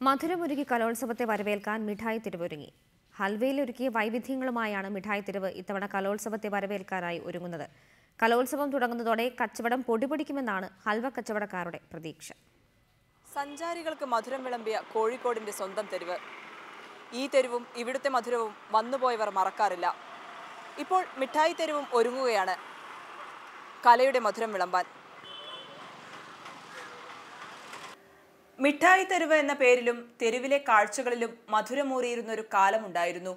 മധുരമൊരുക്കി കലോത്സവത്തെ വരവേൽക്കാൻ മിഠായി തെരുവൊരുങ്ങി. ഹൽവയിലൊരുക്കിയ വൈവിധ്യങ്ങളുമായാണ് മിഠായി തെരുവ് ഇത്തവണ കലോത്സവത്തെ വരവേൽക്കാനായി ഒരുങ്ങുന്നത്. കലോത്സവം തുടങ്ങുന്നതോടെ കച്ചവടം പൊടിപൊടിക്കുമെന്നാണ് ഹൽവ കച്ചവടക്കാരുടെ പ്രതീക്ഷ. സഞ്ചാരികൾക്ക് മധുരം വിളമ്പിയ കോഴിക്കോടിന്റെ സ്വന്തം തെരുവ്. ഈ തെരുവും ഇവിടുത്തെ മധുരവും വന്നുപോയവർ മറക്കാറില്ല. ഇപ്പോൾ മിഠായി തെരുവും ഒരുങ്ങുകയാണ് കലയുടെ മധുരം വിളമ്പാൻ. മിഠായി തെരുവ് എന്ന പേരിലും തെരുവിലെ കാഴ്ചകളിലും മധുരമൂറിയിരുന്നൊരു കാലമുണ്ടായിരുന്നു.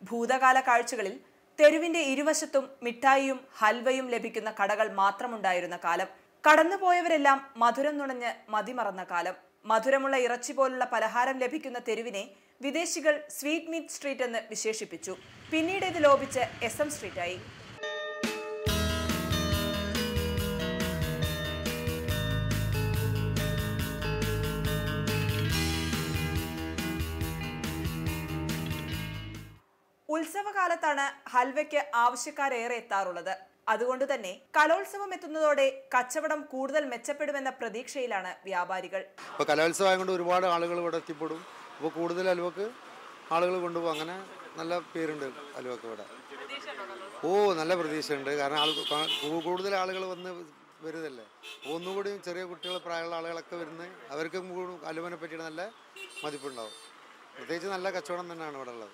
ഭൂതകാല കാഴ്ചകളിൽ തെരുവിന്റെ ഇരുവശത്തും മിഠായിയും ഹൽവയും ലഭിക്കുന്ന കടകൾ മാത്രമുണ്ടായിരുന്ന കാലം. കടന്നുപോയവരെല്ലാം മധുരം നുണഞ്ഞ് മതിമറന്ന കാലം. മധുരമുള്ള ഇറച്ചി പോലുള്ള പലഹാരം ലഭിക്കുന്ന തെരുവിനെ വിദേശികൾ സ്വീറ്റ് മീറ്റ് സ്ട്രീറ്റ് എന്ന് വിശേഷിപ്പിച്ചു. പിന്നീട് ഇത് ലോപിച്ച് SM സ്ട്രീറ്റായി. ഉത്സവകാലത്താണ് ഹൽവയ്ക്ക് ആവശ്യക്കാരേറെ എത്താറുള്ളത്. അതുകൊണ്ട് തന്നെ കലോത്സവം എത്തുന്നതോടെ കച്ചവടം കൂടുതൽ മെച്ചപ്പെടുമെന്ന പ്രതീക്ഷയിലാണ് വ്യാപാരികൾ. ഇപ്പോൾ കലോത്സവം കൊണ്ട് ഒരുപാട് ആളുകൾ ഇവിടെ എത്തിപ്പെടും. അപ്പോൾ കൂടുതൽ ഹൽവക്ക് ആളുകൾ കൊണ്ടുപോകും. അങ്ങനെ നല്ല പേരുണ്ട് ഹൽവക്ക് ഇവിടെ. നല്ല പ്രതീക്ഷയുണ്ട്. കാരണം കൂടുതൽ ആളുകൾ വന്ന് വരുന്നതല്ലേ. ഒന്നുകൂടി ചെറിയ കുട്ടികൾ, പ്രായമുള്ള ആളുകളൊക്കെ വരുന്നത്, അവർക്ക് ഹലുവനെ പറ്റിയിട്ട് നല്ല മതിപ്പുണ്ടാവും. പ്രത്യേകിച്ച് നല്ല കച്ചവടം തന്നെയാണ് ഇവിടെ ഉള്ളത്.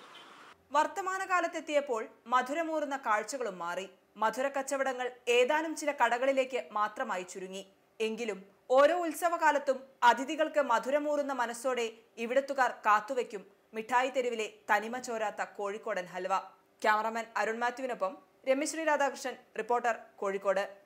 വർത്തമാനകാലത്തെത്തിയപ്പോൾ മധുരമൂറുന്ന കാഴ്ചകളും മാറി. മധുര കച്ചവടങ്ങൾ ഏതാനും ചില കടകളിലേക്ക് മാത്രമായി ചുരുങ്ങി. എങ്കിലും ഓരോ ഉത്സവകാലത്തും അതിഥികൾക്ക് മധുരമൂറുന്ന മനസ്സോടെ ഇവിടത്തുകാർ കാത്തുവെക്കും മിഠായി തെരുവിലെ തനിമ ചോരാത്ത കോഴിക്കോടൻ ഹൽവ. ക്യാമറാമാൻ അരുൺ മാത്യുവിനൊപ്പം രമ്യശ്രീ രാധാകൃഷ്ണൻ, റിപ്പോർട്ടർ, കോഴിക്കോട്.